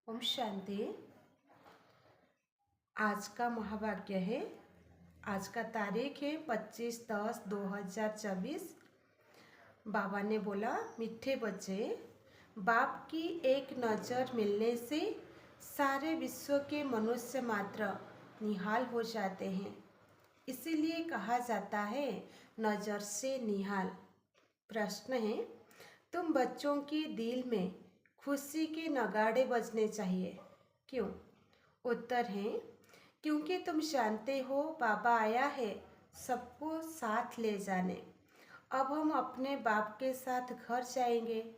ओम शांति। आज का महावाक्य है। आज का तारीख है 25/10/2024। बाबा ने बोला, मीठे बच्चे, बाप की एक नज़र मिलने से सारे विश्व के मनुष्य मात्र निहाल हो जाते हैं। इसीलिए कहा जाता है नज़र से निहाल। प्रश्न है, तुम बच्चों की दिल में खुशी के नगाड़े बजने चाहिए, क्यों? उत्तर है, क्योंकि तुम जानते हो बाबा आया है सबको साथ ले जाने। अब हम अपने बाप के साथ घर जाएंगे।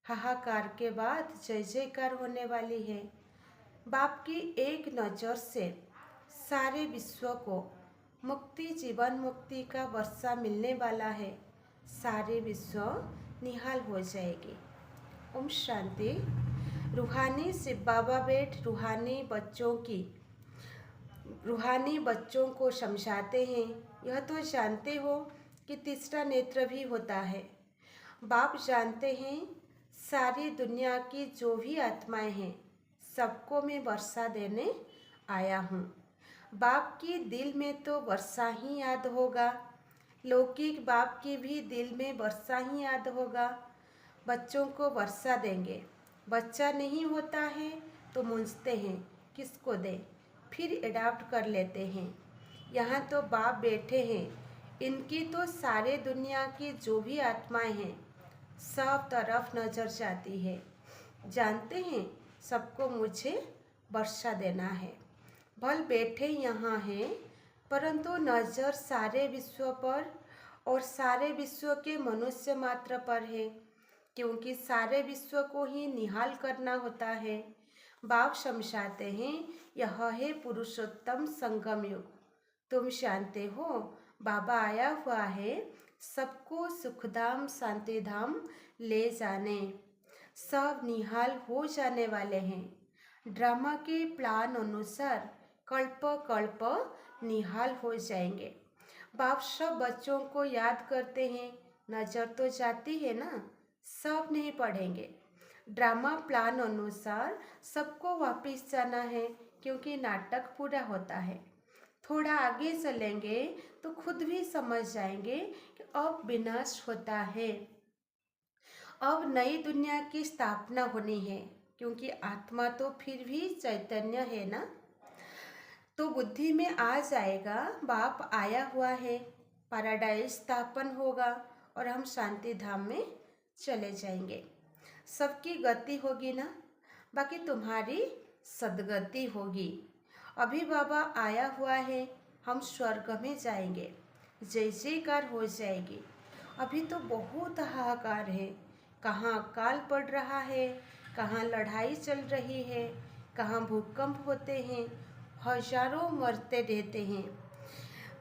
हाहाकार के बाद जय जयकार होने वाली है। बाप की एक नज़र से सारे विश्व को मुक्ति, जीवन मुक्ति का वर्षा मिलने वाला है। सारे विश्व निहाल हो जाएगी। ओम शांति। रूहानी शिव बाबा बैठ रूहानी बच्चों को समझाते हैं। यह तो जानते हो कि तीसरा नेत्र भी होता है। बाप जानते हैं सारी दुनिया की जो भी आत्माएं हैं सबको मैं वर्षा देने आया हूँ। बाप की दिल में तो वर्षा ही याद होगा, लौकिक बाप की भी दिल में वर्षा ही याद होगा। बच्चों को वर्षा देंगे। बच्चा नहीं होता है तो मूंझते हैं किसको दें, फिर एडाप्ट कर लेते हैं। यहाँ तो बाप बैठे हैं, इनकी तो सारे दुनिया की जो भी आत्माएं हैं सब तरफ नजर जाती है। जानते हैं सबको मुझे वर्षा देना है। भल बैठे यहाँ हैं, परंतु नज़र सारे विश्व पर और सारे विश्व के मनुष्य मात्र पर है, क्योंकि सारे विश्व को ही निहाल करना होता है। बाप समझाते हैं यह है पुरुषोत्तम संगम युग। तुम जानते हो बाबा आया हुआ है सबको सुखधाम शांतिधाम ले जाने। सब निहाल हो जाने वाले हैं। ड्रामा के प्लान अनुसार कल्प कल्प निहाल हो जाएंगे। बाप सब बच्चों को याद करते हैं। नज़र तो जाती है ना, सब नहीं पढ़ेंगे। ड्रामा प्लान अनुसार सबको वापस जाना है, क्योंकि नाटक पूरा होता है। थोड़ा आगे चलेंगे तो खुद भी समझ जाएंगे कि अब विनाश होता है। अब नई दुनिया की स्थापना होनी है, क्योंकि आत्मा तो फिर भी चैतन्य है ना। तो बुद्धि में आ जाएगा बाप आया हुआ है, पैराडाइज स्थापन होगा और हम शांति धाम में चले जाएंगे। सबकी गति होगी ना, बाकी तुम्हारी सदगति होगी। अभी बाबा आया हुआ है, हम स्वर्ग में जाएंगे, जय जयकार हो जाएगी। अभी तो बहुत हाहाकार है, कहाँ अकाल पड़ रहा है, कहाँ लड़ाई चल रही है, कहाँ भूकंप होते हैं, हजारों मरते रहते हैं।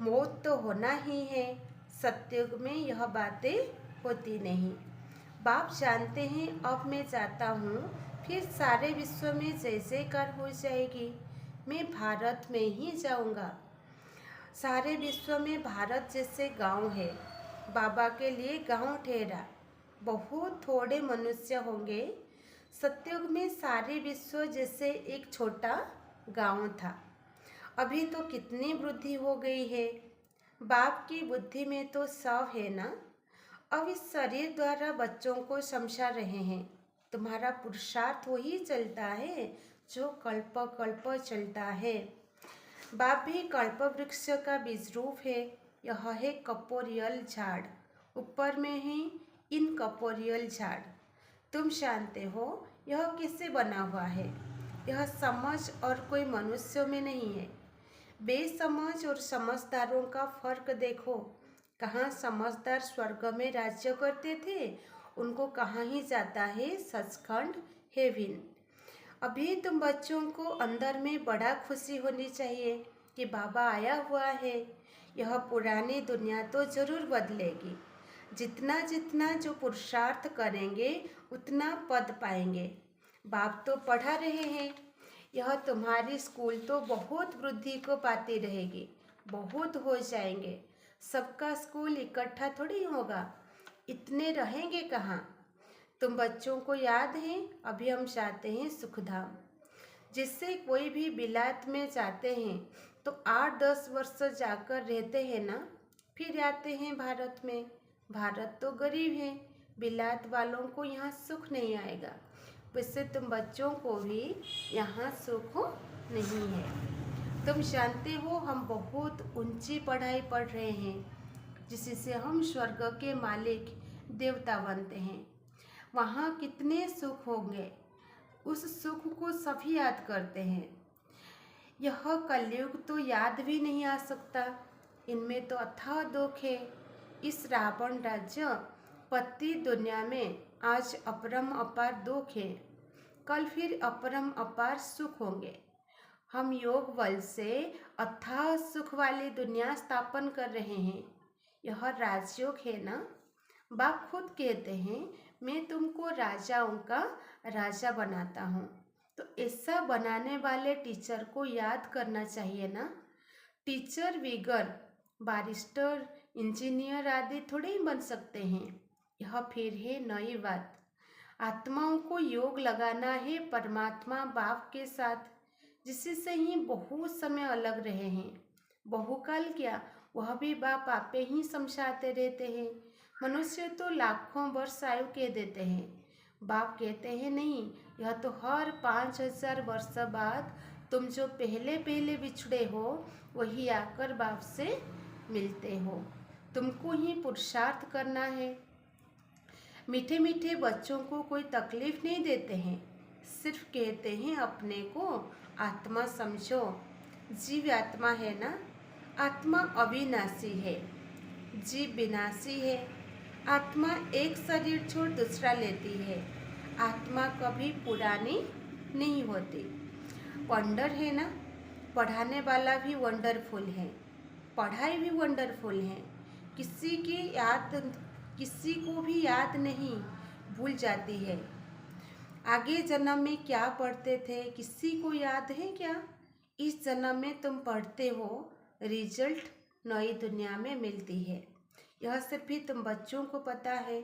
मौत तो होना ही है। सत्युग में यह बातें होती नहीं। बाप जानते हैं अब मैं जाता हूँ, फिर सारे विश्व में जय जयकार हो जाएगी। मैं भारत में ही जाऊँगा। सारे विश्व में भारत जैसे गांव है। बाबा के लिए गांव ठहरा। बहुत थोड़े मनुष्य होंगे। सत्युग में सारे विश्व जैसे एक छोटा गांव था। अभी तो कितनी वृद्धि हो गई है। बाप की बुद्धि में तो सब है ना। अब इस शरीर द्वारा बच्चों को समझा रहे हैं। तुम्हारा पुरुषार्थ वही चलता है जो कल्प कल्प चलता है। बाप भी कल्प वृक्ष का बीज रूप है। यह है कपोरियल झाड़, ऊपर में है इन कपोरियल झाड़। तुम जानते हो यह किससे बना हुआ है? यह समझ और कोई मनुष्यों में नहीं है। बेसमझ और समझदारों का फर्क देखो। कहाँ समझदार स्वर्ग में राज्य करते थे, उनको कहाँ ही जाता है सचखंड हेवन। अभी तुम बच्चों को अंदर में बड़ा खुशी होनी चाहिए कि बाबा आया हुआ है। यह पुरानी दुनिया तो जरूर बदलेगी। जितना जितना जो पुरुषार्थ करेंगे उतना पद पाएंगे। बाप तो पढ़ा रहे हैं। यह तुम्हारी स्कूल तो बहुत वृद्धि को पाती रहेगी। बहुत हो जाएंगे। सबका स्कूल इकट्ठा थोड़ी होगा, इतने रहेंगे कहाँ। तुम बच्चों को याद है अभी हम जाते हैं सुखधाम। जिससे कोई भी बिलात में जाते हैं तो 8-10 वर्ष जाकर रहते हैं ना, फिर आते हैं भारत में। भारत तो गरीब है, बिलात वालों को यहाँ सुख नहीं आएगा। वैसे तुम बच्चों को भी यहाँ सुख नहीं है। तुम जानते हो हम बहुत ऊंची पढ़ाई पढ़ रहे हैं, जिससे हम स्वर्ग के मालिक देवता बनते हैं। वहाँ कितने सुख होंगे, उस सुख को सभी याद करते हैं। यह कलयुग तो याद भी नहीं आ सकता, इनमें तो अथाह दुख है। इस रावण राज्य पति दुनिया में आज अपरम अपार दुख है, कल फिर अपरम अपार सुख होंगे। हम योग बल से अथाह सुख वाली दुनिया स्थापन कर रहे हैं। यह राजयोग है ना। बाप खुद कहते हैं मैं तुमको राजाओं का राजा बनाता हूँ। तो ऐसा बनाने वाले टीचर को याद करना चाहिए ना। टीचर विगर बारिस्टर इंजीनियर आदि थोड़े ही बन सकते हैं। यह फिर है नई बात। आत्माओं को योग लगाना है परमात्मा बाप के साथ, जिससे ही बहुत समय अलग रहे हैं। बहुकाल क्या, वह भी बाप आपे ही समझाते रहते हैं। मनुष्य तो लाखों वर्ष आयु कह देते हैं, बाप कहते हैं नहीं, यह तो हर 5000 वर्ष बाद तुम जो पहले पहले बिछड़े हो वही आकर बाप से मिलते हो। तुमको ही पुरुषार्थ करना है। मीठे मीठे बच्चों को कोई तकलीफ नहीं देते हैं, सिर्फ कहते हैं अपने को आत्मा समझो। जीव आत्मा है ना। आत्मा अविनाशी है, जीव विनाशी है। आत्मा एक शरीर छोड़ दूसरा लेती है। आत्मा कभी पुरानी नहीं होती। वंडर है ना। पढ़ाने वाला भी वंडरफुल है, पढ़ाई भी वंडरफुल है। किसी को भी याद नहीं, भूल जाती है। आगे जन्म में क्या पढ़ते थे किसी को याद है क्या? इस जन्म में तुम पढ़ते हो, रिजल्ट नई दुनिया में मिलती है। यह सिर्फ भी तुम बच्चों को पता है।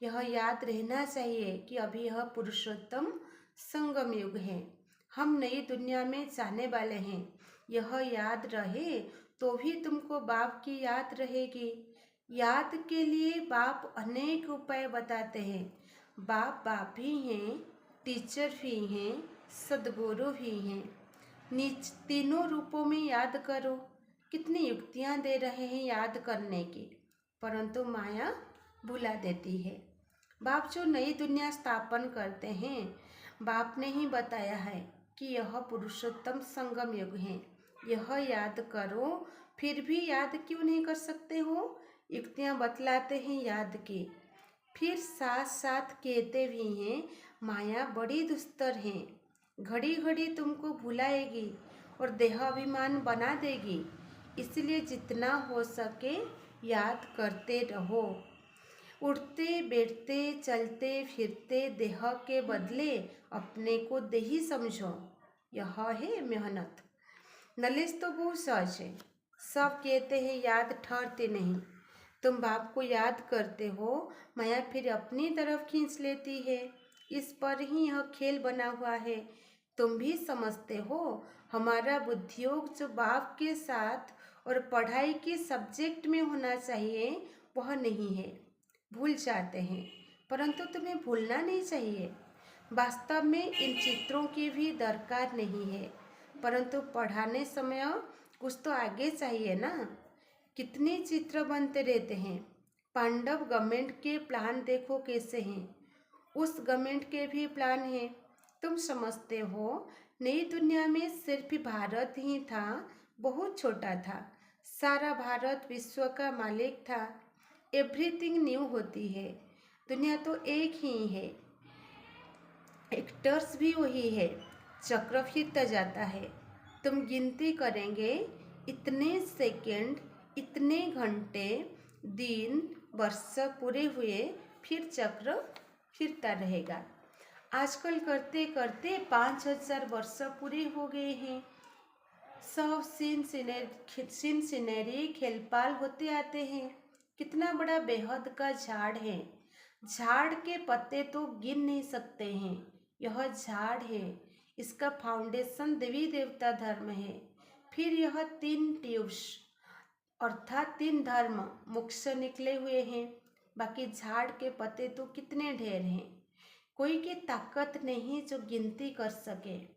यह याद रहना चाहिए कि अभी यह पुरुषोत्तम संगम युग है। हम नई दुनिया में जाने वाले हैं। यह याद रहे तो भी तुमको बाप की याद रहेगी। याद के लिए बाप अनेक उपाय बताते हैं। बाप भी हैं, टीचर भी हैं, सदगुरु भी हैं। नीच तीनों रूपों में याद करो। कितनी युक्तियाँ दे रहे हैं याद करने की, परंतु माया भुला देती है। बाप जो नई दुनिया स्थापन करते हैं, बाप ने ही बताया है कि यह पुरुषोत्तम संगम युग है। यह याद करो। फिर भी याद क्यों नहीं कर सकते हो? युक्तियाँ बतलाते हैं याद की, फिर साथ साथ कहते भी हैं माया बड़ी दुस्तर है। घड़ी घड़ी तुमको भुलाएगी और देहाभिमान बना देगी। इसलिए जितना हो सके याद करते रहो। उठते बैठते चलते फिरते देह के बदले अपने को देही समझो। यह है मेहनत। नॉलेज तो बहुत सहज है, सब कहते हैं याद ठहरती नहीं। तुम बाप को याद करते हो, माया फिर अपनी तरफ खींच लेती है। इस पर ही यह खेल बना हुआ है। तुम भी समझते हो हमारा बुद्धियोग जो बाप के साथ और पढ़ाई के सब्जेक्ट में होना चाहिए वह नहीं है। भूल जाते हैं, परंतु तुम्हें भूलना नहीं चाहिए। वास्तव में इन चित्रों की भी दरकार नहीं है, परंतु पढ़ाने समय कुछ तो आगे चाहिए ना। कितने चित्र बनते रहते हैं। पांडव गवर्नमेंट के प्लान देखो कैसे हैं, उस गवर्नमेंट के भी प्लान हैं। तुम समझते हो नई दुनिया में सिर्फ भारत ही था, बहुत छोटा था। सारा भारत विश्व का मालिक था। एवरीथिंग न्यू होती है। दुनिया तो एक ही है, एक्टर्स भी वही है। चक्र फिरता जाता है। तुम गिनती करेंगे, इतने सेकंड, इतने घंटे, दिन, वर्ष पूरे हुए, फिर चक्र फिरता रहेगा। आजकल करते करते 5000 वर्ष पूरे हो गए हैं। सब सीन सिनेरी खेलपाल होते आते हैं। कितना बड़ा बेहद का झाड़ है। झाड़ के पत्ते तो गिन नहीं सकते हैं। यह झाड़ है, इसका फाउंडेशन देवी देवता धर्म है। फिर यह 3 ट्यूब्स अर्थात 3 धर्म मुख से निकले हुए हैं। बाकी झाड़ के पत्ते तो कितने ढेर हैं, कोई की ताकत नहीं जो गिनती कर सके।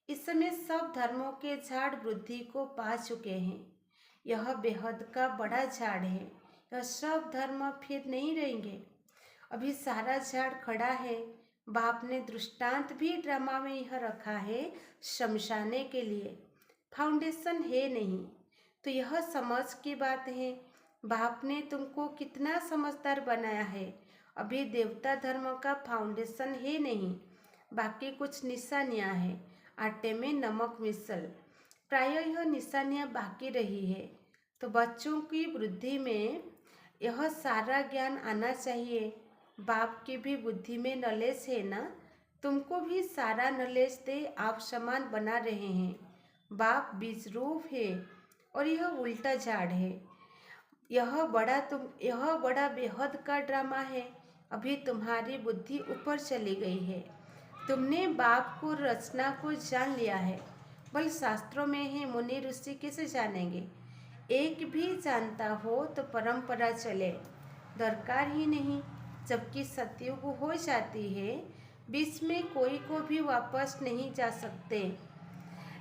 इस समय सब धर्मों के झाड़ वृद्धि को पा चुके हैं। यह बेहद का बड़ा झाड़ है। यह सब धर्म फिर नहीं रहेंगे। अभी सारा झाड़ खड़ा है। बाप ने दृष्टांत भी ड्रामा में यह रखा है समझाने के लिए। फाउंडेशन है नहीं तो यह समझ की बात है। बाप ने तुमको कितना समझदार बनाया है। अभी देवता धर्म का फाउंडेशन है नहीं, बाकी कुछ निशानियां हैं। आटे में नमक मिसल प्राय यह निशानियां बाकी रही है। तो बच्चों की वृद्धि में यह सारा ज्ञान आना चाहिए। बाप की भी बुद्धि में नॉलेज है ना, तुमको भी सारा नॉलेज दे। आप समान बना रहे हैं। बाप बीज रूप है और यह उल्टा झाड़ है। यह बड़ा बेहद का ड्रामा है। अभी तुम्हारी बुद्धि ऊपर चली गई है। तुमने बाप को रचना को जान लिया है। बल शास्त्रों में है, मुनि ऋषि कैसे जानेंगे। एक भी जानता हो तो परंपरा चले, दरकार ही नहीं। जबकि सतयुग हो जाती है, बीच में कोई को भी वापस नहीं जा सकते।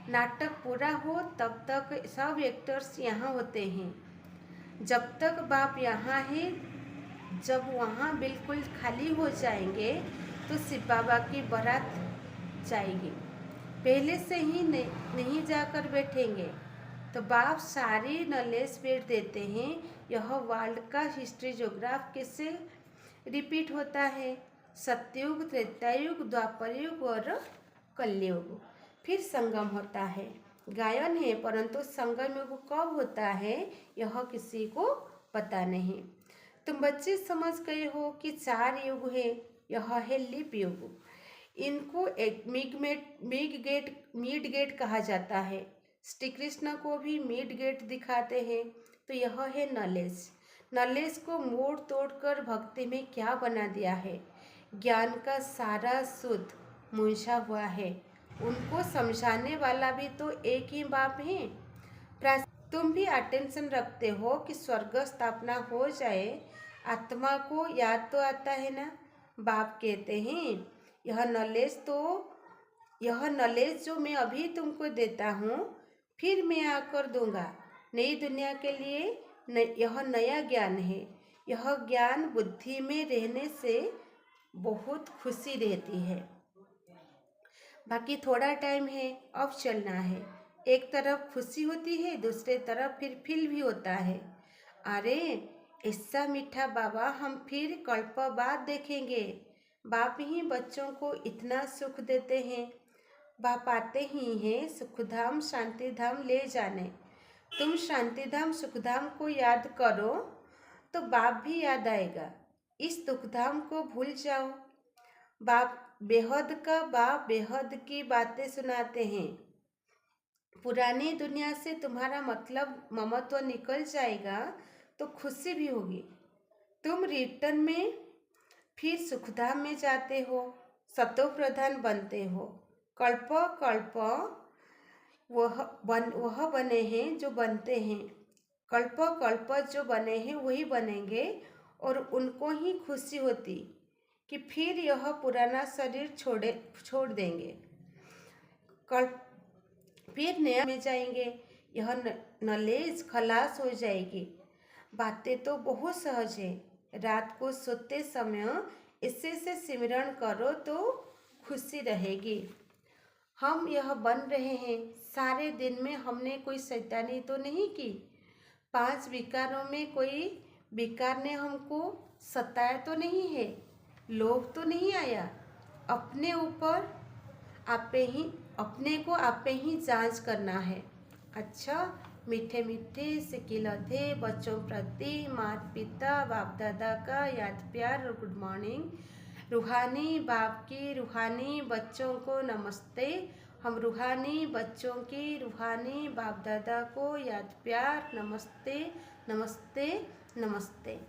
नाटक पूरा हो तब तक सब एक्टर्स यहाँ होते हैं। जब तक बाप यहाँ है, जब वहाँ बिल्कुल खाली हो जाएंगे तो शिव बाबा की बारात जाएगी। पहले से ही नहीं जाकर बैठेंगे तो बाप सारी नॉलेज बैठ देते हैं। यह वर्ल्ड का हिस्ट्री जोग्राफ कैसे रिपीट होता है। सतयुग, त्रेतायुग, द्वापर युग और कलयुग, फिर संगम होता है। गायन है, परंतु संगम युग कब होता है यह किसी को पता नहीं। तुम बच्चे समझ गए हो कि 4 युग है। यह है लीप युग। इनको एक मिड गेट कहा जाता है। श्री कृष्ण को भी मिड गेट दिखाते हैं। तो यह है नॉलेज। नॉलेज को मोड़ तोड़ कर भक्ति में क्या बना दिया है। ज्ञान का सारा शुद्ध मूंझा हुआ है। उनको समझाने वाला भी तो एक ही बाप है। तुम भी अटेंशन रखते हो कि स्वर्ग स्थापना हो जाए, आत्मा को याद तो आता है ना। बाप कहते हैं यह नॉलेज जो मैं अभी तुमको देता हूँ फिर मैं आकर दूंगा। नई दुनिया के लिए यह नया ज्ञान है। यह ज्ञान बुद्धि में रहने से बहुत खुशी रहती है। बाकी थोड़ा टाइम है, अब चलना है। एक तरफ खुशी होती है, दूसरे तरफ फिर फील भी होता है। अरे ऐसा मीठा बाबा हम फिर कल्प बाद देखेंगे। बाप ही बच्चों को इतना सुख देते हैं। बाप आते ही हैं सुखधाम शांतिधाम ले जाने। तुम शांतिधाम सुखधाम को याद करो तो बाप भी याद आएगा। इस दुखधाम को भूल जाओ। बाप बेहद की बातें सुनाते हैं। पुरानी दुनिया से तुम्हारा मतलब ममत्व निकल जाएगा तो खुशी भी होगी। तुम रिटर्न में फिर सुखधाम में जाते हो, सतो प्रधान बनते हो। कल्प वह बने हैं जो बनते हैं। कल्प जो बने हैं वही बनेंगे और उनको ही खुशी होती कि फिर यह पुराना शरीर छोड़ देंगे। फिर नया में जाएंगे। यह नॉलेज खलास हो जाएगी। बातें तो बहुत सहज है। रात को सोते समय इससे से सिमरण करो तो खुशी रहेगी। हम यह बन रहे हैं। सारे दिन में हमने कोई शैतानी तो नहीं की। 5 विकारों में कोई विकार ने हमको सताया तो नहीं है। लोभ तो नहीं आया। अपने को आपे ही जांच करना है। अच्छा, मीठे मीठे सिकिलधे बच्चों प्रति माता पिता बाप दादा का याद प्यार और गुड मॉर्निंग। रूहानी बाप की रूहानी बच्चों को नमस्ते। हम रूहानी बच्चों की रूहानी बाप दादा को याद प्यार नमस्ते नमस्ते नमस्ते।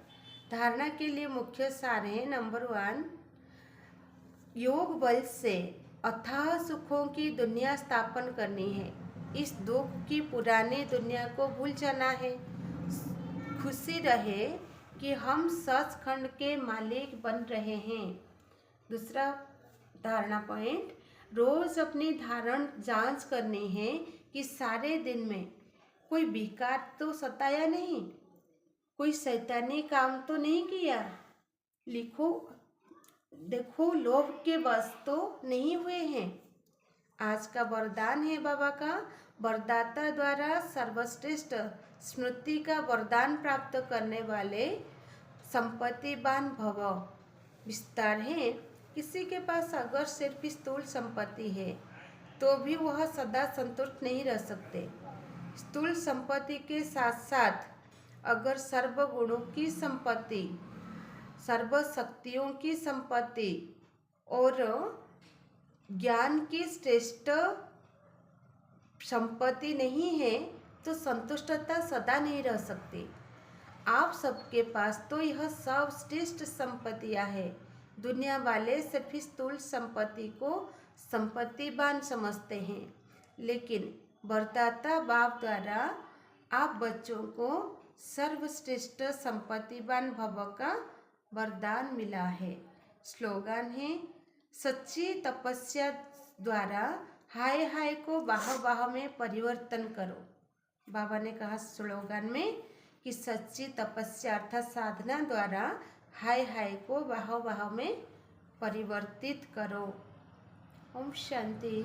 धारणा के लिए मुख्य सार है। नंबर 1, योग बल से अथाह सुखों की दुनिया स्थापन करनी है। इस दुख की पुरानी दुनिया को भूल जाना है। खुशी रहे कि हम सचखंड के मालिक बन रहे हैं। दूसरा धारणा पॉइंट, रोज अपनी धारण जांच करनी है कि सारे दिन में कोई विकार तो सताया नहीं, कोई शैतानी काम तो नहीं किया। लिखो, देखो लोभ के वश तो नहीं हुए हैं। आज का वरदान है बाबा का, वरदाता द्वारा सर्वश्रेष्ठ स्मृति का वरदान प्राप्त करने वाले संपत्तिवान भव। विस्तार है, किसी के पास अगर सिर्फ स्थूल संपत्ति है तो भी वह सदा संतुष्ट नहीं रह सकते। स्थूल संपत्ति के साथ साथ अगर सर्वगुणों की संपत्ति, सर्व शक्तियों की संपत्ति और ज्ञान की श्रेष्ठ संपत्ति नहीं है तो संतुष्टता सदा नहीं रह सकती। आप सबके पास तो यह सब श्रेष्ठ संपत्तियां हैं। दुनिया वाले सिर्फ स्थूल संपत्ति को संपत्तिवान समझते हैं, लेकिन वरदाता बाप द्वारा आप बच्चों को सर्वश्रेष्ठ संपत्तिवान भव का वरदान मिला है। स्लोगन है, सच्ची तपस्या द्वारा हाय हाय को वाह वाह में परिवर्तन करो। बाबा ने कहा स्लोगन में कि सच्ची तपस्या अर्थात साधना द्वारा हाय हाय को वाह वाह में परिवर्तित करो। ओम शांति।